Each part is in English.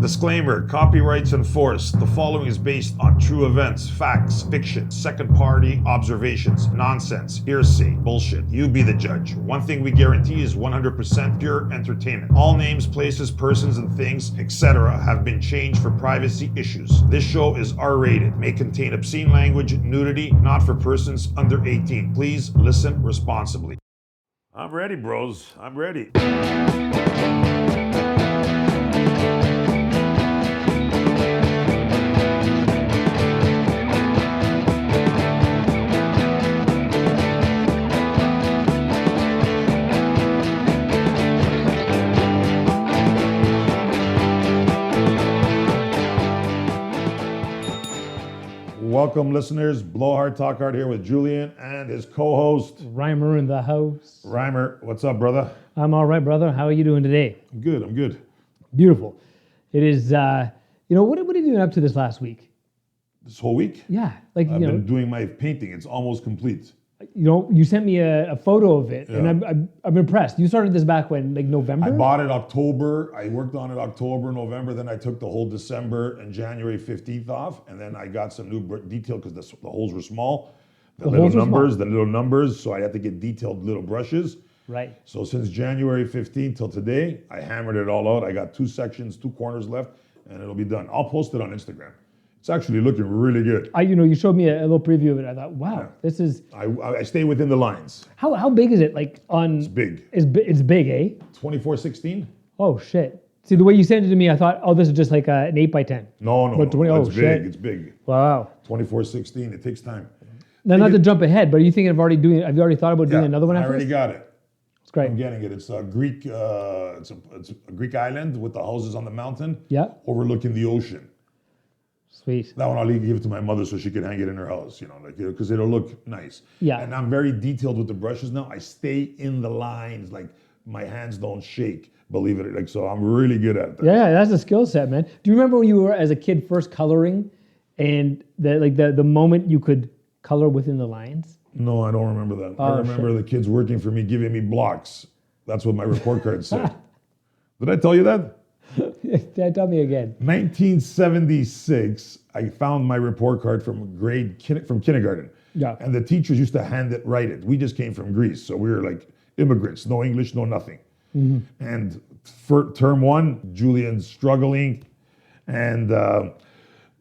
Disclaimer, copyrights enforced. The following is based on true events, facts, fiction, second-party observations, nonsense, hearsay, bullshit. You be the judge. One thing we guarantee is 100% pure entertainment. All names, places, persons, and things, etc. have been changed for privacy issues. This show is R-rated, may contain obscene language, nudity, not for persons under 18. Please listen responsibly. I'm ready, bros. I'm ready. Welcome, listeners. Blow Hard, Talk Hard here with Julian and his co-host, Rymer in the house. Rymer. What's up, brother? I'm all right, brother. How are you doing today? I'm good. Beautiful. It is, what have you been up to this last week? This whole week? Yeah. I've been doing my painting. It's almost complete. You sent me a photo of it, and I'm impressed. You started this back when, like November? I bought it October. I worked on it October, November. Then I took the whole December and January 15th off. And then I got some new detail because the holes were small. The little numbers. So I had to get detailed little brushes. Right. So since January 15th till today, I hammered it all out. I got 2 sections, 2 corners left, and it'll be done. I'll post it on Instagram. It's actually looking really good. You showed me a little preview of it. I thought, wow, This is... I stay within the lines. How big is it? Like on... It's big. It's big, eh? 2416. Oh, shit. See, the way you sent it to me, I thought, this is just like an 8x10. No. But 20, it's shit. big. It's big. Wow. 2416. It takes time. Now, not to jump ahead, but are you thinking of already doing... Have you already thought about doing another one after I already this? got it. It's great. I'm getting it. It's a Greek. It's a Greek island with the houses on the mountain. Yeah. Overlooking the ocean. Sweet. That one I'll give it to my mother so she can hang it in her house, because it'll look nice. Yeah. And I'm very detailed with the brushes now. I stay in the lines, like my hands don't shake, believe it. So I'm really good at that. Yeah, that's a skill set, man. Do you remember when you were as a kid first coloring, and the moment you could color within the lines? No, I don't remember that. I remember the kids working for me giving me blocks. That's what my report card said. Did I tell you that? Tell me again. 1976, I found my report card from kindergarten. Yeah. And the teachers used to write it. We just came from Greece, so we were like immigrants, no English, no nothing. Mm-hmm. And for term 1, Julian's struggling, and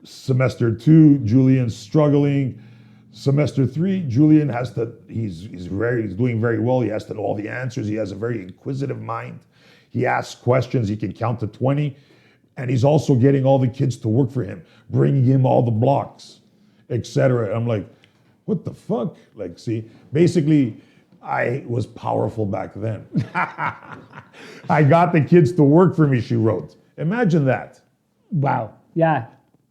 semester 2, Julian's struggling. Semester 3, Julian he's doing very well. He has to know all the answers. He has a very inquisitive mind. He asks questions. He can count to 20. And he's also getting all the kids to work for him, bringing him all the blocks, etc. I'm like, what the fuck? Basically, I was powerful back then. I got the kids to work for me, she wrote. Imagine that. Wow. Yeah.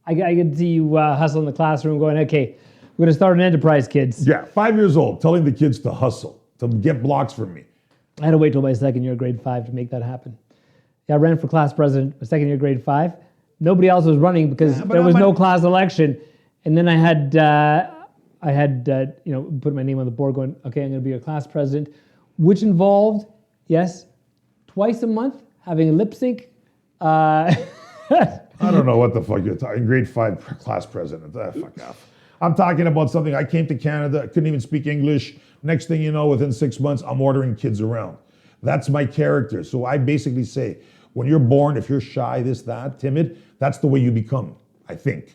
I could see you hustle in the classroom going, okay, we're going to start an enterprise, kids. Yeah, 5 years old, telling the kids to hustle, to get blocks from me. I had to wait till my second year, grade 5, to make that happen. Yeah, I ran for class president my second year, grade 5. Nobody else was running because there was no class election. And then I had put my name on the board going, okay, I'm going to be your class president, which involved, yes, twice a month having a lip sync. I don't know what the fuck you're talking. Grade 5 class president. Fuck off. I'm talking about something. I came to Canada. I couldn't even speak English. Next thing you know, within 6 months, I'm ordering kids around. That's my character. So I basically say, when you're born, if you're shy, timid, that's the way you become, I think.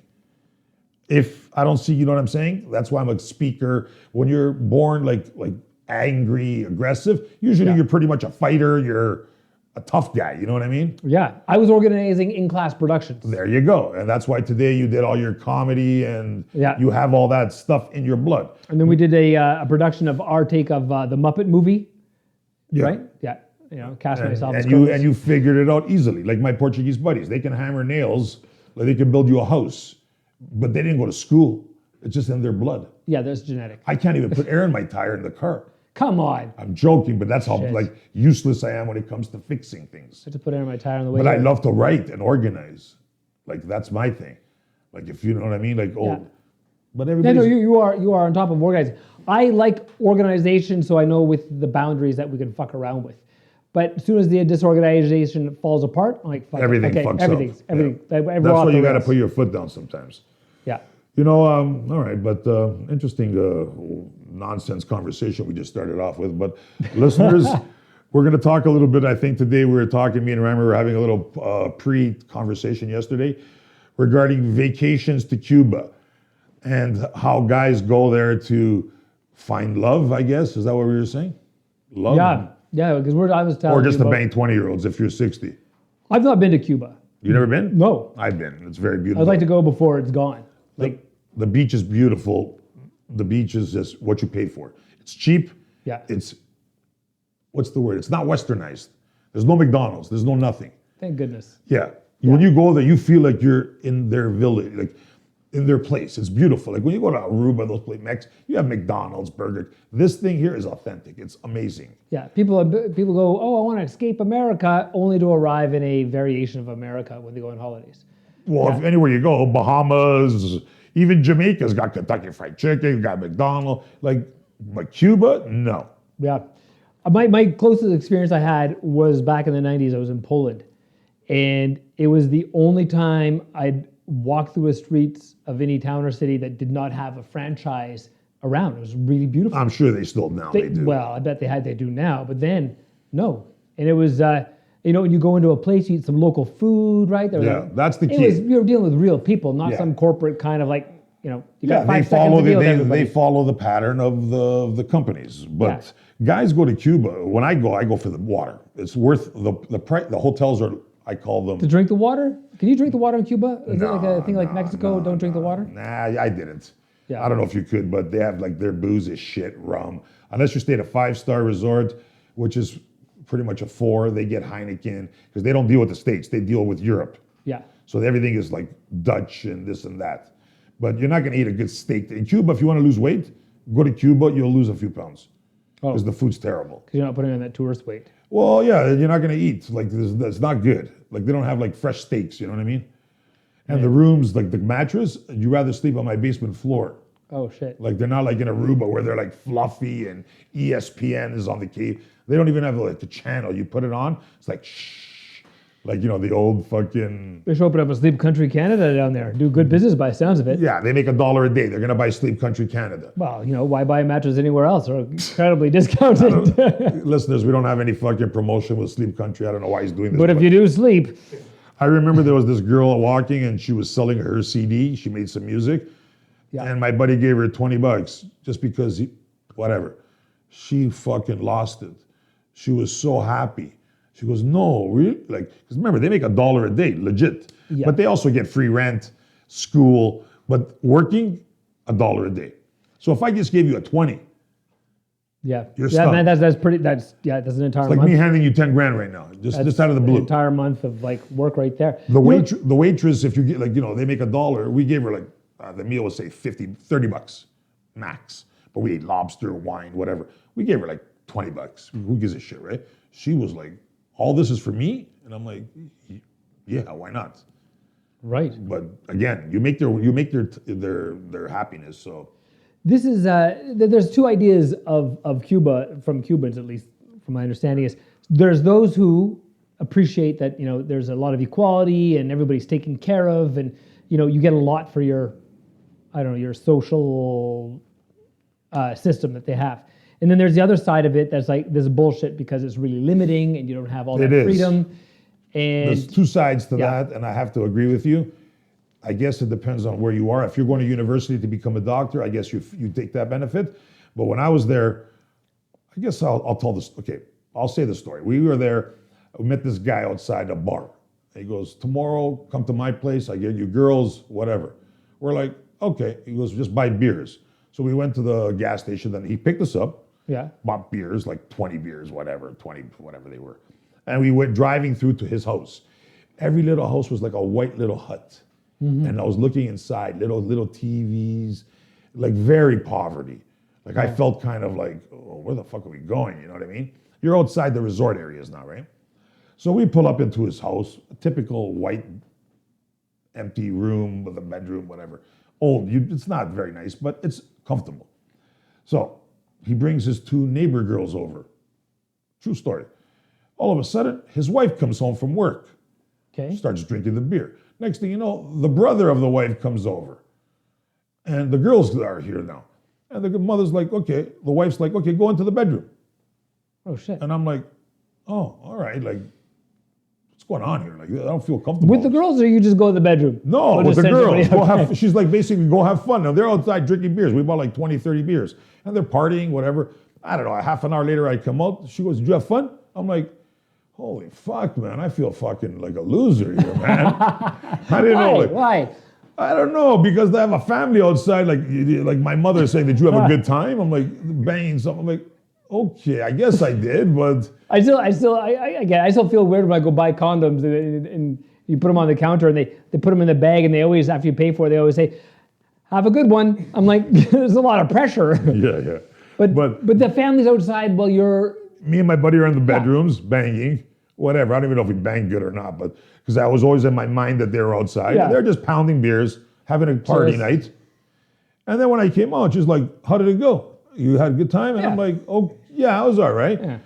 If I don't see, you know what I'm saying? That's why I'm a speaker. When you're born like angry, aggressive, usually you're pretty much a fighter. You're a tough guy. You know what I mean? Yeah. I was organizing in-class productions. There you go. And that's why today you did all your comedy and you have all that stuff in your blood. And then we did a production of our take of the Muppet movie. Yeah. Right? Yeah. Cast myself as and you figured it out easily. Like my Portuguese buddies, they can hammer nails, like they can build you a house, but they didn't go to school. It's just in their blood. Yeah, there's genetic. I can't even put air in my tire in the car. Come on. I'm joking, but that's how useless I am when it comes to fixing things. I have to put air in my tire on the way. But I love to write and organize. That's my thing. If you know what I mean, But everybody. No, you are on top of organizing. I like organization, so I know with the boundaries that we can fuck around with. But as soon as the disorganization falls apart, I'm like, fuck it. Everything Okay, fucks everything. Yeah. We're That's off why the you got to rails. put your foot down sometimes. Yeah. All right, but interesting nonsense conversation we just started off with. But listeners, we're going to talk a little bit. I think today me and Rymer were having a little pre-conversation yesterday regarding vacations to Cuba and how guys go there to find love, I guess. Is that what we were saying? Love? Yeah, because I was telling Or just you to about, bang 20-year-olds if you're 60. I've not been to Cuba. You never been? No. I've been. It's very beautiful. I'd like to go before it's gone. Like, the beach is beautiful. The beach is just what you pay for. It's cheap. yeah. It's, what's the word? It's not westernized. There's no McDonald's. There's no nothing. Thank goodness. Yeah. When you go there, you feel like you're in their village, like in their place. It's beautiful. Like when you go to Aruba, those places, you have McDonald's, Burger. This thing here is authentic. It's amazing. Yeah, people go, oh, I want to escape America, only to arrive in a variation of America when they go on holidays. Well, if anywhere you go, Bahamas, even Jamaica's got Kentucky Fried Chicken, got McDonald's. But Cuba, no. Yeah. My closest experience I had was back in the 90s. I was in Poland. And it was the only time I'd walk through the streets of any town or city that did not have a franchise around. It was really beautiful. I'm sure they still now they do. Well, I bet they do now, but then no. And it was, when you go into a place, you eat some local food, right? That's the key. You're dealing with real people, not some corporate kind of you got 5 seconds to deal with everybody. They follow the pattern of the companies. But guys go to Cuba. When I go for the water. It's worth the price. The hotels are, I call them. To drink the water? Can you drink the water in Cuba? Is it like a thing like Mexico, don't drink the water? Nah, I didn't. Yeah. I don't know if you could, but they have their booze is shit, rum. Unless you stay at a 5-star resort, which is pretty much a 4, they get Heineken because they don't deal with the States. They deal with Europe. Yeah. So everything is like Dutch and this and that. But you're not going to eat a good steak. In Cuba, if you want to lose weight, go to Cuba, you'll lose a few pounds. Because the food's terrible. Because you're not putting on that tourist weight. Well, yeah, you're not going to eat. That's not good. They don't have fresh steaks, you know what I mean? And the rooms, the mattress, you'd rather sleep on my basement floor. Oh, shit. They're not in Aruba where they're fluffy and ESPN is on the cave. They don't even have the channel. You put it on, it's shh. The old fucking... They should open up a Sleep Country Canada down there. Do good business by the sounds of it. Yeah, they make $1 a day. They're going to buy Sleep Country Canada. Well, why buy a mattress anywhere else? Or incredibly discounted. Listeners, we don't have any fucking promotion with Sleep Country. I don't know why he's doing this. But if you do sleep... I remember there was this girl walking and she was selling her CD. She made some music. Yeah. And my buddy gave her $20 just because whatever. She fucking lost it. She was so happy. She goes, no, really? Because remember, they make $1 a day, legit. Yeah. But they also get free rent, school, but working, $1 a day. So if I just gave you a 20, you're stuck. Man, that's pretty. That's an entire month. It's like me handing you 10 grand right now, just out of the blue. An entire month of work right there. The waitress, if you get they make $1. We gave her the meal was say $30 max, but we ate lobster, wine, whatever. We gave her $20. Who gives a shit, right? She was like, all this is for me? And I'm like, yeah, why not? Right. But again, you make their happiness. So this is there's 2 ideas of Cuba from Cubans, at least from my understanding, is there's those who appreciate that there's a lot of equality and everybody's taken care of, and you get a lot for your your social system that they have. And then there's the other side of it that's this bullshit because it's really limiting and you don't have all that freedom. And there's 2 sides to that, and I have to agree with you. I guess it depends on where you are. If you're going to university to become a doctor, I guess you take that benefit. But when I was there, I guess I'll tell this. Okay, I'll say the story. We were there. We met this guy outside a bar. He goes, tomorrow, come to my place. I get you girls, whatever. We're like, okay. He goes, just buy beers. So we went to the gas station. Then he picked us up. Yeah. Bought beers, 20 beers, whatever they were. And we went driving through to his house. Every little house was like a white little hut. Mm-hmm. And I was looking inside, little TVs, very poverty. I felt kind of where the fuck are we going? You know what I mean? You're outside the resort areas now, right? So we pull up into his house, a typical white, empty room with a bedroom, whatever. Old, it's not very nice, but it's comfortable. So he brings his 2 neighbor girls over. True story. All of a sudden, his wife comes home from work, Okay. starts drinking the beer. Next thing you know, the brother of the wife comes over. And the girls are here now. And the mother's like, okay, the wife's like, okay, go into the bedroom. Oh shit. And I'm like, oh, all right, like, what's going on here? Like, I don't feel comfortable. With the girls, or you just go to the bedroom? No, Or with just the send girls. somebody out? She's like, basically, go have fun. Now, they're outside drinking beers. We bought like 20, 30 beers. And they're partying, whatever. I don't know, a half an hour later, I come out. She goes, did you have fun? I'm like, holy fuck, man, I feel fucking like a loser here, man. I didn't know. Like, Why? I don't know, because they have a family outside. Like my mother saying, did you have a good time? I'm like, banging something. I'm like, okay, I guess I did, but... I still feel weird when I go buy condoms and you put them on the counter and they put them in the bag and they always, after you pay for it, they always say, have a good one. I'm like, there's a lot of pressure. Yeah. But the family's outside while you're... Me and my buddy are in the bedrooms, banging, whatever. I don't even know if we banged good or not, but because I was always in my mind that they were outside. Yeah. They're just pounding beers, having a party night. And then when I came out, she's like, how did it go? You had a good time? And I'm like, oh, yeah, I was all right. Yeah.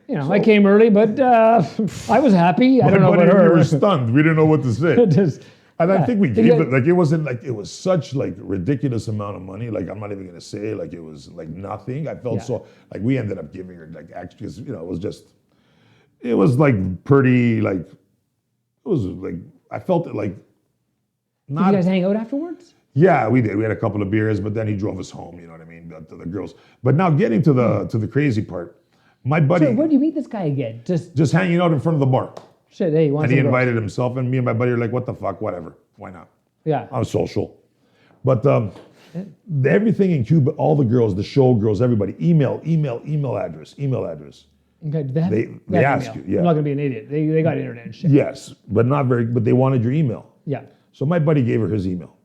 You know, I came early, but I was happy. I don't know about her. We were stunned. We didn't know what to say. And I think we gave it, like, it wasn't like, it was such like ridiculous amount of money. Like, I'm not even going to say like, it was like nothing. I felt so, like we ended up giving her like extras, you know, it was like pretty, like, it was like, I felt it like, not. Did you guys hang out afterwards? Yeah, we did. We had a couple of beers, but then he drove us home, you know what I mean, to the girls. But now getting to the crazy part, my buddy. So where did you meet this guy again? Just hanging out in front of the bar. Shit, hey, you want And some he girls? invited himself, and me and my buddy are like, what the fuck, whatever, why not? Yeah. I'm social. But everything in Cuba, all the girls, the show girls, everybody, email address. Okay, did they have, They have ask email? you, yeah. I'm not gonna be an idiot. They got internet and shit. Yes, but they wanted your email. Yeah. So my buddy gave her his email.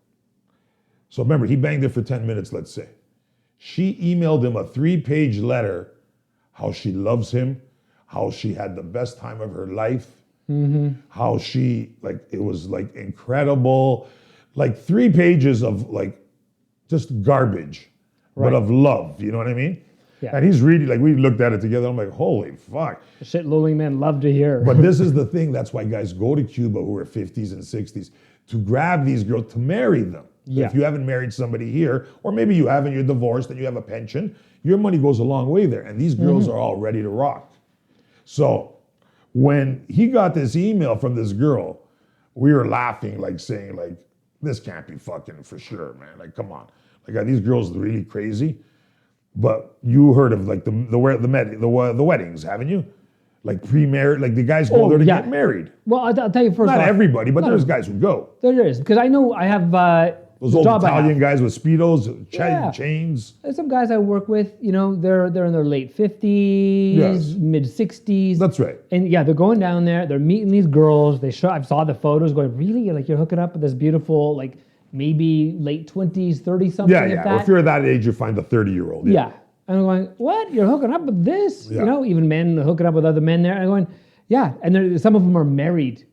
So remember, he banged her for 10 minutes, let's say. She emailed him a 3-page letter, how she loves him, how she had the best time of her life, how she, like, it was like incredible, like 3 pages of like just garbage, but of love, you know what I mean? Yeah. And he's reading, like we looked at it together, I'm like, holy fuck. The shit lowly men love to hear. But this is the thing, that's why guys go to Cuba who are 50s and 60s, to grab these girls, to marry them. Yeah. If you haven't married somebody here, or maybe you haven't, you're divorced and you have a pension, your money goes a long way there. And these girls are all ready to rock. So when he got this email from this girl, we were laughing, like saying, like, this can't be fucking for sure, man. Like, come on. Like, are these girls really crazy? But you heard of like the weddings, haven't you? Like pre-married, like the guys go there to get married. Well, I'll tell you first. Not everybody, but there's guys who go. There is, because I know I have Those old Italian guys with speedos, chains. There's some guys I work with, you know, they're in their late 50s, mid 60s. That's right. And yeah, they're going down there, they're meeting these girls. I saw the photos going, really? You're hooking up with this beautiful, like maybe late 20s, 30 something like that? Well, if you're that age, you find a 30-year-old. Yeah. And I'm going, what? You're hooking up with this? Yeah. You know, even men hooking up with other men there. And I'm going, yeah. And some of them are married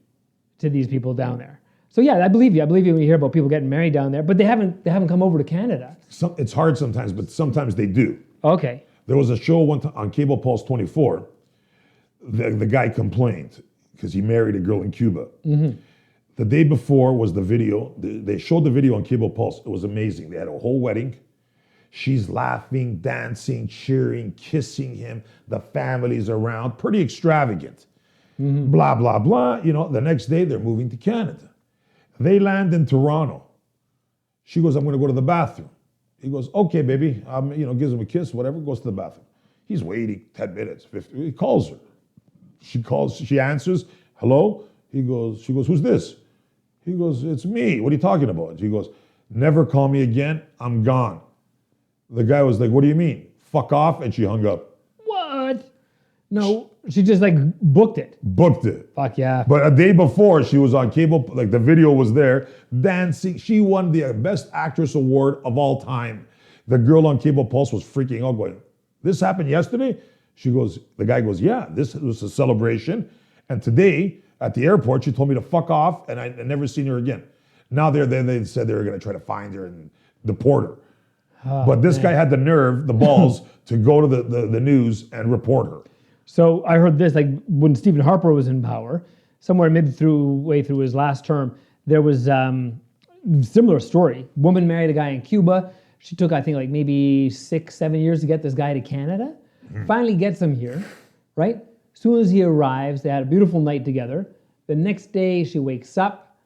to these people down there. So yeah, I believe you. I believe you when you hear about people getting married down there, but they haven't come over to Canada. It's hard sometimes, but sometimes they do. Okay. There was a show one time on Cable Pulse 24. The guy complained because he married a girl in Cuba. Mm-hmm. The day before was the video. They showed the video on Cable Pulse. It was amazing. They had a whole wedding. She's laughing, dancing, cheering, kissing him. The family's around. Pretty extravagant. Mm-hmm. Blah, blah, blah. You know, the next day they're moving to Canada. They land in Toronto. She goes, I'm going to go to the bathroom. He goes, okay, baby. Gives him a kiss, whatever, goes to the bathroom. He's waiting 10 minutes, 15. He calls her. She answers, hello? She goes, who's this? He goes, it's me. What are you talking about? She goes, never call me again. I'm gone. The guy was like, what do you mean? Fuck off. And she hung up. What? No, she just like booked it. Booked it. Fuck yeah. But a day before, she was on cable, like the video was there, dancing. She won the Best Actress Award of all time. The girl on Cable Pulse was freaking out going, this happened yesterday? The guy goes, yeah, this was a celebration. And today, at the airport, she told me to fuck off, and I never seen her again. Now they said they were going to try to find her and deport her. But this guy had the nerve, the balls, to go to the news and report her. So I heard this, like when Stephen Harper was in power, somewhere way through his last term, there was similar story. Woman married a guy in Cuba. She took, I think, like maybe 6-7 years to get this guy to Canada. Finally gets him here, right? As soon as he arrives, they had a beautiful night together. The next day, she wakes up.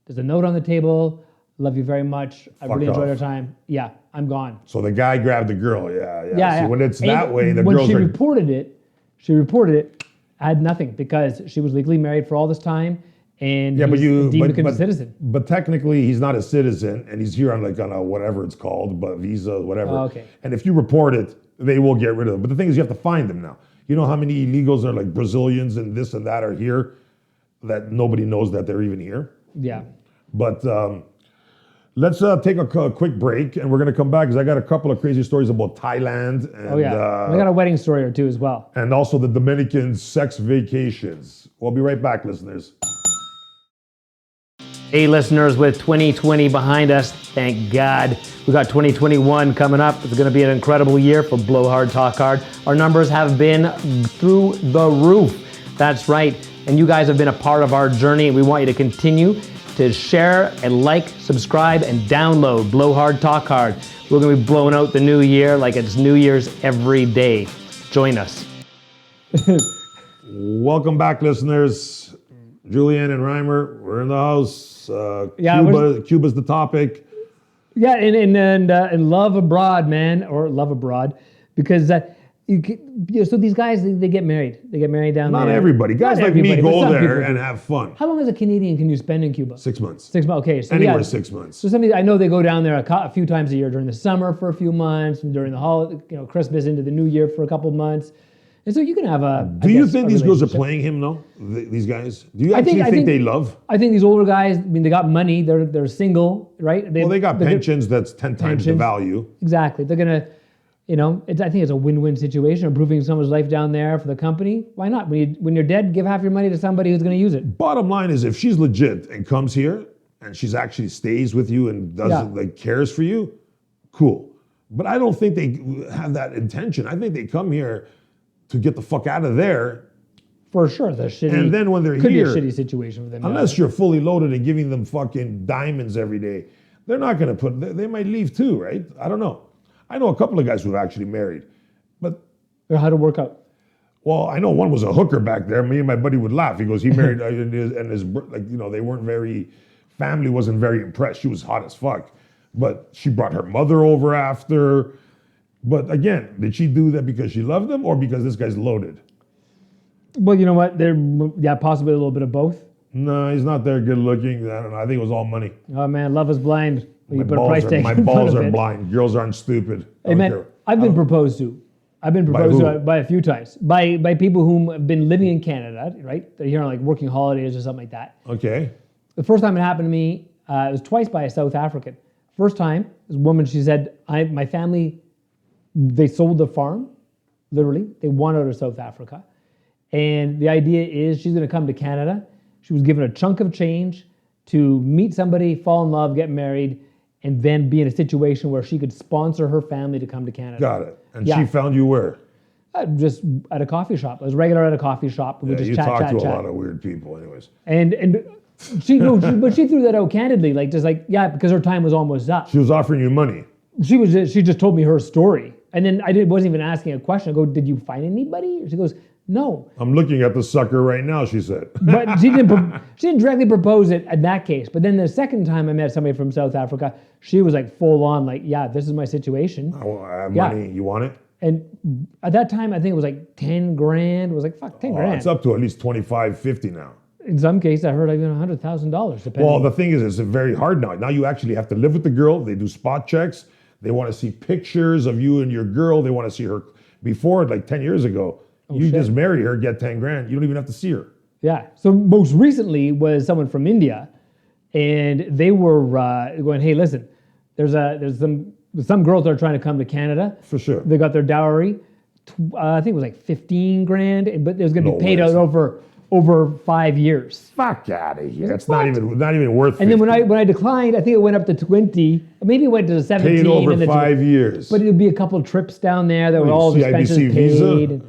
There's a note on the table. Love you very much. I really enjoyed our time. Yeah, I'm gone. So the guy grabbed the girl. Yeah. Yeah. See, when it's that way, the when girls she are... reported it, had nothing because she was legally married for all this time, and he's deemed a citizen. But technically, he's not a citizen, and he's here on a whatever it's called, but visa, whatever. Oh, okay. And if you report it, they will get rid of them. But the thing is, you have to find them now. You know how many illegals are like Brazilians and this and that are here that nobody knows that they're even here? Yeah. But let's take a quick break, and we're going to come back because I got a couple of crazy stories about Thailand. And, I got a wedding story or two as well. And also the Dominican sex vacations. We'll be right back, listeners. Hey, listeners, with 2020 behind us, thank God, we got 2021 coming up. It's going to be an incredible year for Blow Hard, Talk Hard. Our numbers have been through the roof. That's right. And you guys have been a part of our journey. We want you to continue to share and like, subscribe, and download Blow Hard, Talk Hard. We're going to be blowing out the new year like it's New Year's every day. Join us. Welcome back, listeners. Julian and Rymer, we're in the house. Cuba's the topic. Yeah, and love abroad, man, or love abroad, because so these guys they get married. They get married down there. Not everybody. Guys like me go there and have fun. How long as a Canadian can you spend in Cuba? 6 months. 6 months. Okay, so anywhere 6 months. So I know they go down there a few times a year during the summer for a few months, and during the holiday, Christmas into the New Year for a couple of months. And so you can have a. Do you think these girls are playing him though? These guys? Do you actually think they love? I think these older guys. I mean, they got money. They're single, right? They got pensions that's 10 times the value. Exactly. They're gonna. I think it's a win-win situation. Improving someone's life down there for the company. Why not? When you're dead, give half your money to somebody who's going to use it. Bottom line is, if she's legit and comes here and she's actually stays with you and cares for you, cool. But I don't think they have that intention. I think they come here to get the fuck out of there. For sure, the shitty. And then when they're could here, be a shitty situation for them. Unless you're fully loaded and giving them fucking diamonds every day, they're not going to they might leave too, right? I don't know. I know a couple of guys who've actually married, but how'd it work out? Well, I know one was a hooker back there. Me and my buddy would laugh. He goes, he married, and his they weren't family wasn't very impressed. She was hot as fuck, but she brought her mother over after. But again, did she do that because she loved them or because this guy's loaded? Well, you know what? Possibly a little bit of both. No, he's not that good looking. I don't know. I think it was all money. Oh man, love is blind. My balls are blind. Girls aren't stupid. Hey man, I've been proposed to. I've been proposed to by a few times. By people who have been living in Canada, right? They're here on like working holidays or something like that. Okay. The first time it happened to me, it was twice by a South African. First time, this woman, she said, my family, they sold the farm, literally. They won out of South Africa. And the idea is she's going to come to Canada. She was given a chunk of change to meet somebody, fall in love, get married, and then be in a situation where she could sponsor her family to come to Canada. She found you where? Just at a coffee shop. I was regular at a coffee shop. We just you chat. talk to a lot of weird people, anyways. And she threw that out candidly, because her time was almost up. She was offering you money. She just told me her story, and then wasn't even asking a question. I go, "Did you find anybody?" She goes, "No." I'm looking at the sucker right now, she said. But she didn't directly propose it in that case. But then the second time I met somebody from South Africa, she was like full on, this is my situation. I have money, you want it? And at that time, I think it was like 10 grand. It was like, fuck, 10 grand. It's up to at least 25, 50 now. In some cases, I heard even $100,000, depending. Well, the thing is, it's very hard now. Now you actually have to live with the girl. They do spot checks. They want to see pictures of you and your girl. They want to see her before, like 10 years ago. Just marry her, get 10 grand. You don't even have to see her. Yeah. So most recently was someone from India, and they were going, "Hey, listen, there's some girls that are trying to come to Canada. For sure. They got their dowry. I think it was like 15 grand, but it was going to be paid out over 5 years. Fuck out of here. That's not even worth it. And then when I declined, I think it went up to 20. Maybe it went to 17. Paid over 5 years. But it would be a couple trips down there that were all the expenses paid. Visa?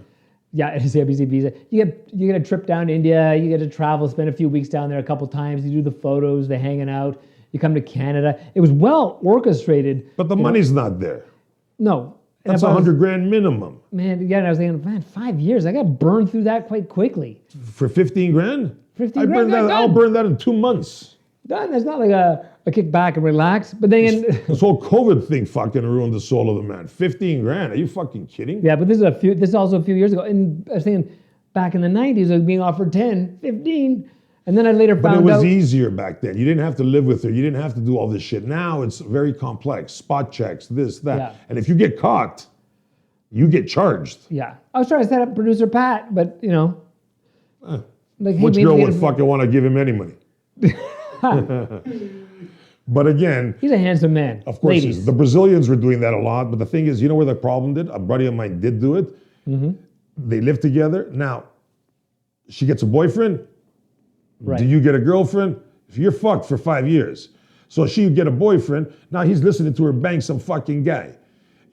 Yeah, it's CIBC visa. You get a trip down to India. You get to travel, spend a few weeks down there a couple times. You do the photos, the hanging out. You come to Canada. It was well orchestrated. But the money's not there. No. And That's if I was- $100,000 minimum Man, yeah, and I was thinking, man, 5 years. I got burned through that quite quickly. for 15 grand. 15 grand, That. I'll done. burn that in 2 months. Done. It's not like a kick back and relax. But then, This whole COVID thing fucking ruined the soul of the man. 15 grand. Are you fucking kidding? yeah, but this is also a few years ago. And I was thinking, back in the 90s, I was being offered 10, 15. And then I later But found it was out. easier back then. You didn't have to live with her. You didn't have to do all this shit. Now it's very complex. Spot checks, this, that. Yeah. And if you get caught, you get charged. Yeah. I was trying to set up producer Pat, but, like, hey, Which maybe girl get would a- fucking want to give him any money? But again, He's a handsome man. of course, Ladies. the Brazilians were doing that a lot. But the thing is, you know where the problem did? A buddy of mine did do it. Mm-hmm. They live together. Now, she gets a boyfriend. Right. Do you get a girlfriend? If you're fucked for 5 years. So she would get a boyfriend. Now he's listening to her bang some fucking guy.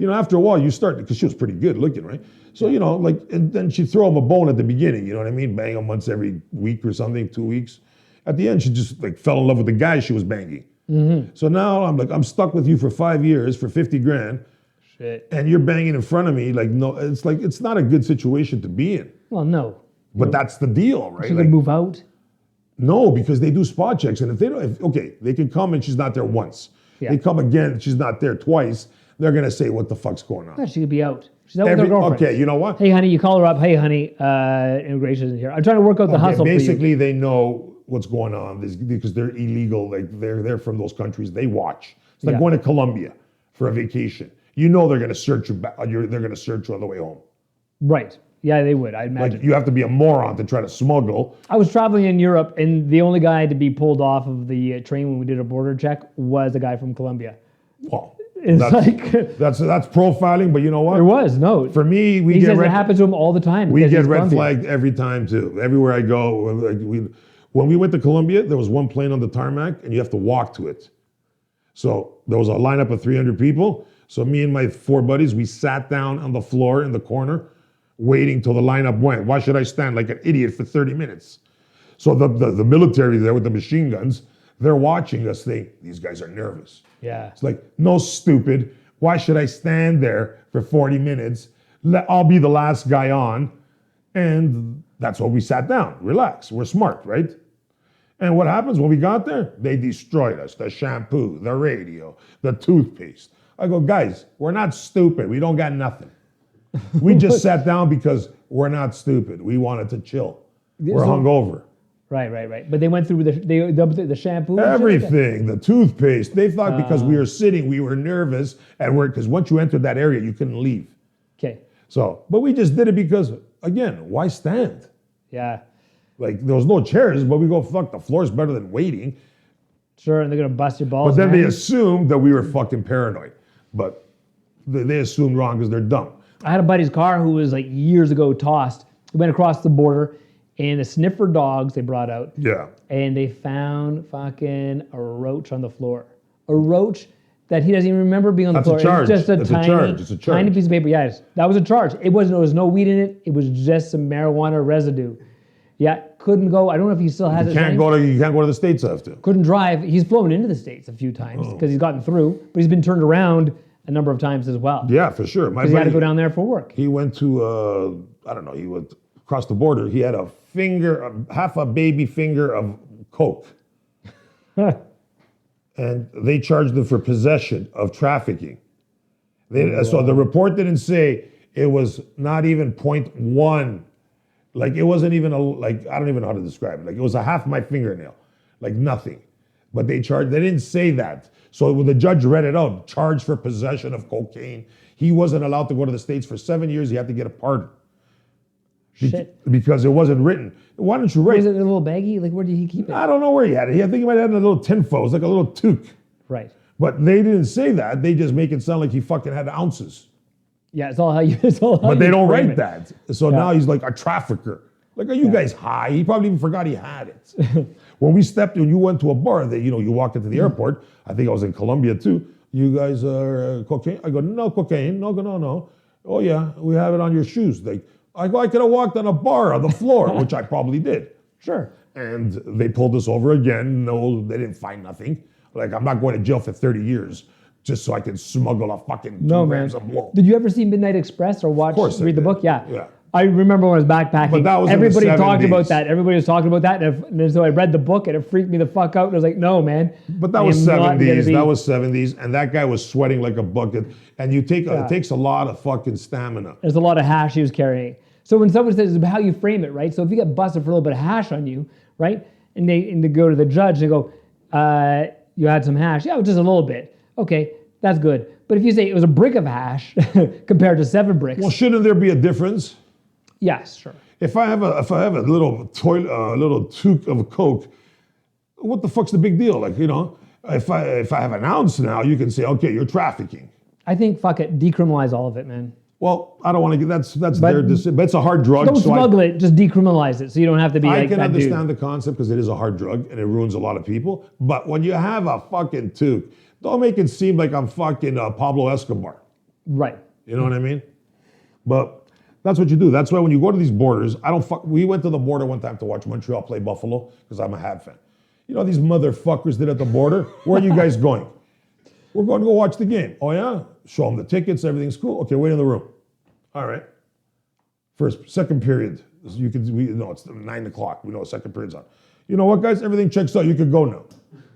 After a while you start, because she was pretty good looking, right? So, and then she'd throw him a bone at the beginning, you know what I mean? Bang him once every week or something, 2 weeks. At the end, she just fell in love with the guy she was banging. Mm-hmm. So now I'm stuck with you for 5 years for 50 grand. Shit. And you're banging in front of me. No, it's not a good situation to be in. Well, no. But that's the deal, right? She could move out. No, because they do spot checks, and if they don't, okay, they can come and she's not there once. Yeah. They come again, she's not there twice. They're gonna say, "What the fuck's going on?" Yeah, she could be out. She's out with her girlfriend. Okay, you know what? Hey, honey, you call her up. Hey, honey, immigration isn't here. I'm trying to work out the Okay, hustle for you. basically, they know what's going on because they're illegal. Like they're from those countries. They watch. It's like Yeah. going to Colombia for a vacation. You know they're gonna search you. They're gonna search you on the way home. Right. Yeah, they would, I imagine. Like you have to be a moron to try to smuggle. I was traveling in Europe, and the only guy to be pulled off of the train when we did a border check was a guy from Colombia. Well, It's that's profiling. But you know what? There was, no. For me, he says it happens to him all the time. We because get he's red Colombian. flagged every time too. Everywhere I go, when we went to Colombia, there was one plane on the tarmac, and you have to walk to it. So there was a lineup of 300 people. So me and my 4 buddies, we sat down on the floor in the corner, waiting till the lineup went. Why should I stand like an idiot for 30 minutes? So the military there with the machine guns, they're watching us. These guys are nervous. Yeah. It's like, no, stupid. Why should I stand there for 40 minutes? I'll be the last guy on. And that's why we sat down. Relax. We're smart, right? And what happens when we got there? They destroyed us. The shampoo, the radio, the toothpaste. I go, guys, we're not stupid. We don't got nothing. We just sat down because we're not stupid. We wanted to chill. We're hungover. Right. But they went through the shampoo. and shit like that? Everything, the toothpaste. They thought because we were sitting, we were nervous, and because once you entered that area, you couldn't leave. Okay. So, but we just did it because, again, why stand? Yeah. Like there was no chairs, but we go, fuck, the floor's better than waiting. Sure, and they're gonna bust your balls. But then they man. assumed that we were fucking paranoid. But they assumed wrong because they're dumb. I had a buddy's car who was like years ago tossed. He went across the border, and the sniffer dogs they brought out, Yeah. and they found fucking a roach on the floor. A roach that he doesn't even remember being on the That's a floor. charge. It was just a That's a tiny, charge. It's a charge. tiny piece of paper. Yeah, that was a charge. There was no weed in it. It was just some marijuana residue. Yeah, couldn't go. I don't know if he still has You it. can't go to the States after. Couldn't drive. He's flown into the States a few times Oh. because he's gotten through, but he's been turned around a number of times as well. Yeah, for sure. My Because he had to buddy, go down there for work. he went to, I don't know, he went across the border. He had half a baby finger of coke. And they charged him for possession of trafficking. So the report didn't say it was not even 0.1. Like it wasn't even I don't even know how to describe it. Like it was a half my fingernail, like nothing. But they didn't say that. So when the judge read it out, charged for possession of cocaine, he wasn't allowed to go to the States for 7 years. He had to get a pardon. Shit. Because it wasn't written. Why don't you write? Was it in a little baggie? Like, where did he keep it? I don't know where he had it. I think he might have had it in a little tinfoil. It was like a little toque. Right. But they didn't say that. They just make it sound like he fucking had ounces. Yeah, it's all how you. It's all how But they you don't frame write it. that. So now he's like a trafficker. Like, are you guys high? He probably even forgot he had it. When you went to a bar, you walk into the airport. I think I was in Colombia too. You guys are cocaine? I go, no cocaine. No. Oh yeah, we have it on your shoes. Like, I go, I could have walked on a bar on the floor, which I probably did. Sure. And they pulled us over again. No, they didn't find nothing. Like, I'm not going to jail for 30 years just so I can smuggle a fucking 2 grams of blow. Did you ever see Midnight Express or read the book? Yeah. Yeah. I remember when I was backpacking. But that was everybody in the talked 70s. about that. Everybody was talking about that, and so I read the book, and it freaked me the fuck out. And I was like, "No, man." But that was 70s. That was 70s, and that guy was sweating like a bucket. And it takes a lot of fucking stamina. There's a lot of hash he was carrying. So when someone says it's how you frame it, right? So if you get busted for a little bit of hash on you, right, and they go to the judge, they go, "You had some hash? Yeah, just a little bit. Okay, that's good." But if you say it was a brick of hash compared to 7 bricks, Well, shouldn't there be a difference? yes, sure. If I have a little little toque of Coke, what the fuck's the big deal? Like, if I have an ounce now, you can say, okay, you're trafficking. I think fuck it, decriminalize all of it, man. Well, I don't want to get that's their decision. But it's a hard drug. Don't so smuggle it, just decriminalize it, so you don't have to be I like can that understand dude. the concept because it is a hard drug and it ruins a lot of people. But when you have a fucking toque, don't make it seem like I'm fucking Pablo Escobar. Right. You know what I mean? But that's what you do. That's why when you go to these borders, we went to the border one time to watch Montreal play Buffalo because I'm a Habs fan. You know these motherfuckers did at the border? Where are you guys going? We're going to go watch the game. Oh yeah? Show them the tickets, everything's cool. Okay, wait in the room. All right. Second period. It's 9 o'clock. We know second period's on. You know what, guys? Everything checks out. You could go now.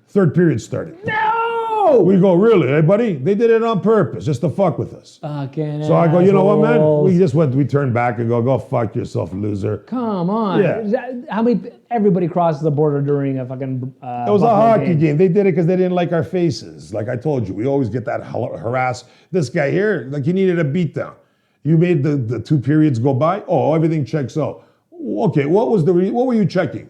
Third period started. No! We go, really, hey buddy? They did it on purpose, just to fuck with us. Fucking So I go, you know what, man? assholes. We turned back and go fuck yourself, loser. Come on. Yeah. Everybody crosses the border during a fucking It was a hockey game. They did it because they didn't like our faces. Like I told you, we always get that harass. This guy here, like he needed a beatdown. You made the 2 periods go by. Oh, everything checks out. Okay, what were you checking?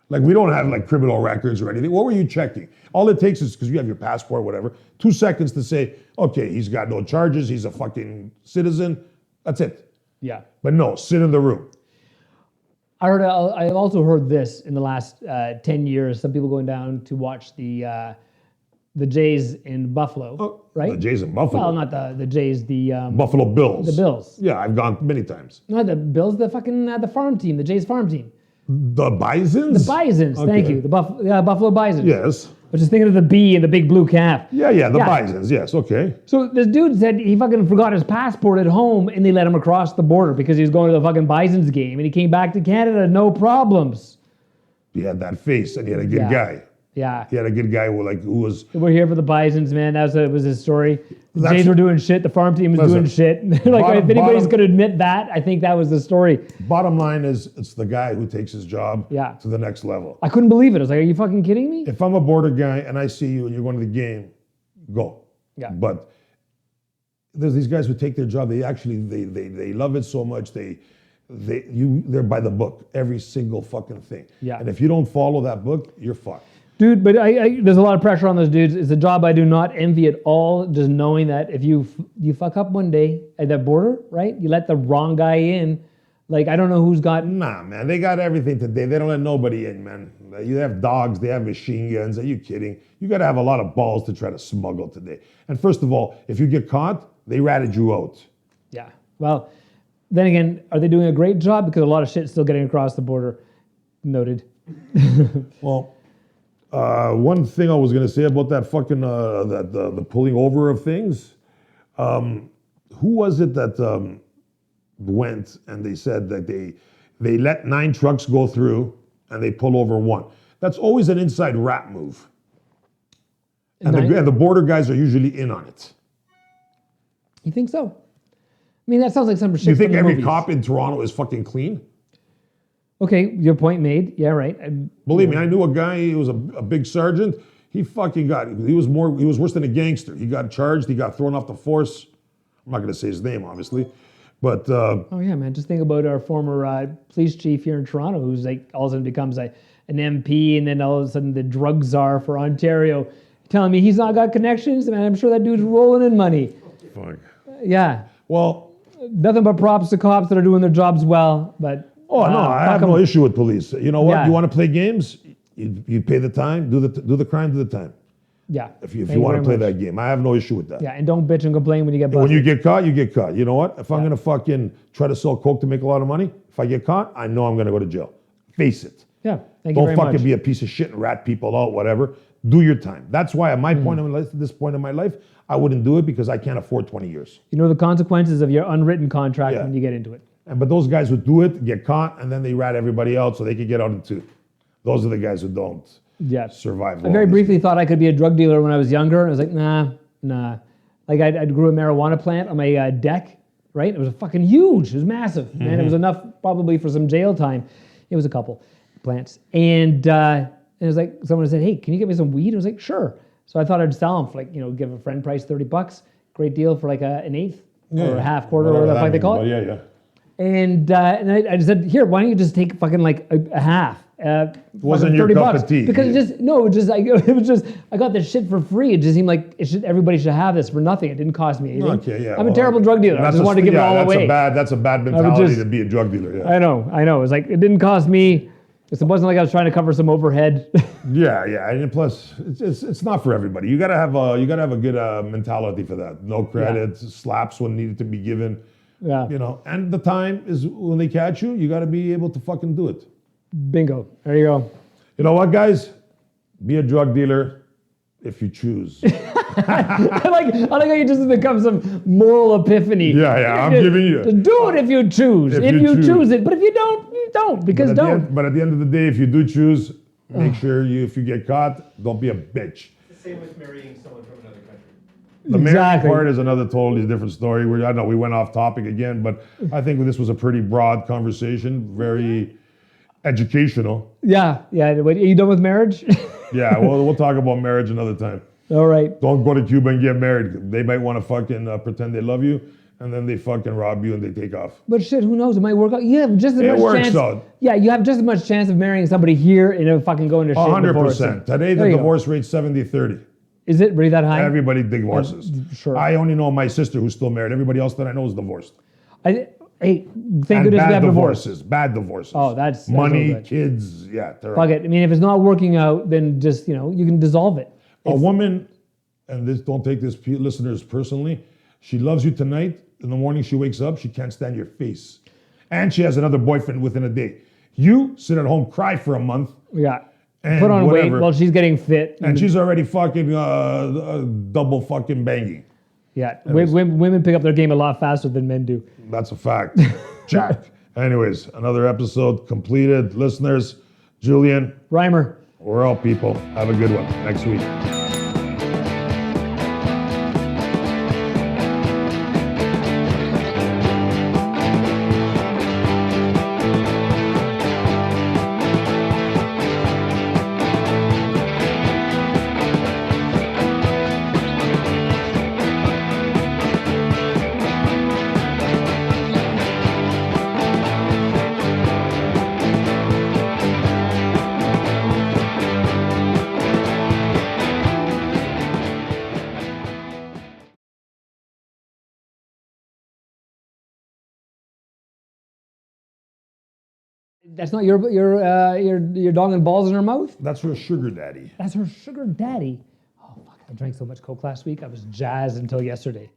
Like we don't have like criminal records or anything. What were you checking? All it takes is because you have your passport, whatever, 2 seconds to say, okay, he's got no charges. He's a fucking citizen. That's it. Yeah. But no, sit in the room. I've also heard this in the last 10 years. Some people going down to watch the Jays in Buffalo, right? The Jays in Buffalo. Well, not the Jays, the Buffalo Bills. the Bills. Yeah, I've gone many times. Not the Bills, the fucking the farm team, the Jays farm team. The Bisons? The Bisons, thank you. The Buffalo Bisons. Yes. I was just thinking of the B and the big blue calf. Yeah, the Bisons, yes, okay. So this dude said he fucking forgot his passport at home and they let him across the border because he was going to the fucking Bisons game and he came back to Canada, no problems. He had that face and he had a good guy. Yeah. He had a good guy who was... We're here for the Bisons, man. That was his story. The That's- Jays were doing shit. The farm team was doing shit. Like, if anybody's going to admit that, I think that was the story. Bottom line is, it's the guy who takes his job to the next level. I couldn't believe it. I was like, are you fucking kidding me? If I'm a border guy and I see you and you're going to the game, go. Yeah. But there's these guys who take their job. They actually, they love it so much. They're by the book, every single fucking thing. Yeah. And if you don't follow that book, you're fucked. Dude, but there's a lot of pressure on those dudes. It's a job I do not envy at all. Just knowing that if you fuck up one day at that border, right? You let the wrong guy in. Like, I don't know who's got... Nah, man, they got everything today. They don't let nobody in, man. You have dogs, they have machine guns. Are you kidding? You got to have a lot of balls to try to smuggle today. And first of all, if you get caught, they ratted you out. Yeah. Well, then again, are they doing a great job? Because a lot of shit's still getting across the border. Noted. Well... one thing I was going to say about that fucking, the pulling over of things, who was it that went and they said that they let 9 trucks go through and they pull over 1? That's always an inside rat move. And the border guys are usually in on it. You think so? I mean, that sounds like some shit. You think from the every movies. cop in Toronto is fucking clean? Okay, your point made. Yeah, right. Believe me, I knew a guy, he was a big sergeant. He was worse than a gangster. He got charged, he got thrown off the force. I'm not going to say his name, obviously. But oh yeah, man. Just think about our former police chief here in Toronto, who's like all of a sudden becomes an MP, and then all of a sudden the drug czar for Ontario. Telling me he's not got connections, man. I'm sure that dude's rolling in money. fuck. Yeah. Well, nothing but props to cops that are doing their jobs well, but. Oh no, I have no issue with police. You know what? Yeah. You want to play games? You pay the time, do the crime, do the time. Yeah. If you Thank want to very play much. that game, I have no issue with that. Yeah, and don't bitch and complain when you get busted. When you get caught, you get caught. You know what? If I'm gonna fucking try to sell coke to make a lot of money, if I get caught, I know I'm gonna go to jail. Face it. Yeah, thank you Don't very fucking much. be a piece of shit and rat people out, whatever. Do your time. That's why at my point in my life, this point in my life, I wouldn't do it because I can't afford 20 years. You know the consequences of your unwritten contract Yeah. when you get into it. But those guys who do it get caught and then they rat everybody out so they can get out in two. Those are the guys who don't Yeah. survive. I very briefly thought I could be a drug dealer when I was younger. And I was like, nah. Like I grew a marijuana plant on my deck, right? It was fucking huge. It was massive. And it was enough probably for some jail time. It was a couple plants. And it was like, someone said, hey, can you get me some weed? I was like, sure. So I thought I'd sell them for like, give a friend price $30. Great deal for like an eighth or a half quarter or whatever the fuck they call it. Yeah. And I just said, here, why don't you just take fucking like a half? Wasn't your cup of tea. Because it was just, I got this shit for free. It just seemed like everybody should have this for nothing. It didn't cost me anything. Okay, yeah. I'm a terrible drug dealer. I just wanted to give it all away. That's a bad mentality to be a drug dealer. Yeah. I know. It was like, it didn't cost me. It wasn't like I was trying to cover some overhead. Yeah, and plus, it's not for everybody. You gotta have a good mentality for that. No credit, slaps when needed to be given. Yeah. And the time is when they catch you. You gotta be able to fucking do it. Bingo. There you go. You know what, guys? Be a drug dealer if you choose. I like how you just become some moral epiphany. Yeah, I'm giving you. Just do it if you choose. If you choose it, but if you don't, you don't. Because don't. But at the end of the day, if you do choose, make sure if you get caught, don't be a bitch. The same with marrying someone from another country. The marrying part is another totally different story. I know we went off topic again, but I think this was a pretty broad conversation, very educational. Yeah. Wait, are you done with marriage? Yeah, we'll talk about marriage another time. All right. Don't go to Cuba and get married. They might want to fucking pretend they love you, and then they fucking rob you and they take off. But shit, who knows? It might work out. You have just as much works chance. out. Yeah, you have just as much chance of marrying somebody here and of fucking going to shit. 100%. Today, the divorce rate's 70-30. Is it really that high? Everybody divorces. Sure. I only know my sister who's still married. Everybody else that I know is divorced. Hey, thank And goodness we bad have divorce. divorces. Bad divorces. Oh, that's money, so good. kids. Yeah, terrible. Fuck it. I mean, if it's not working out, then just, you can dissolve it. A woman, and don't take this, listeners, personally, she loves you tonight. In the morning, she wakes up, she can't stand your face. And she has another boyfriend within a day. You sit at home, cry for a month. Yeah. And put on whatever, weight while she's getting fit. And she's already fucking double fucking banging. Yeah. Women pick up their game a lot faster than men do. That's a fact. Jack. Anyways, another episode completed. Listeners, Julian, Rymer. we're out, people. Have a good one. Next week. That's not your dog and balls in her mouth? That's her sugar daddy. That's her sugar daddy. Oh, fuck. I drank so much Coke last week. I was jazzed until yesterday.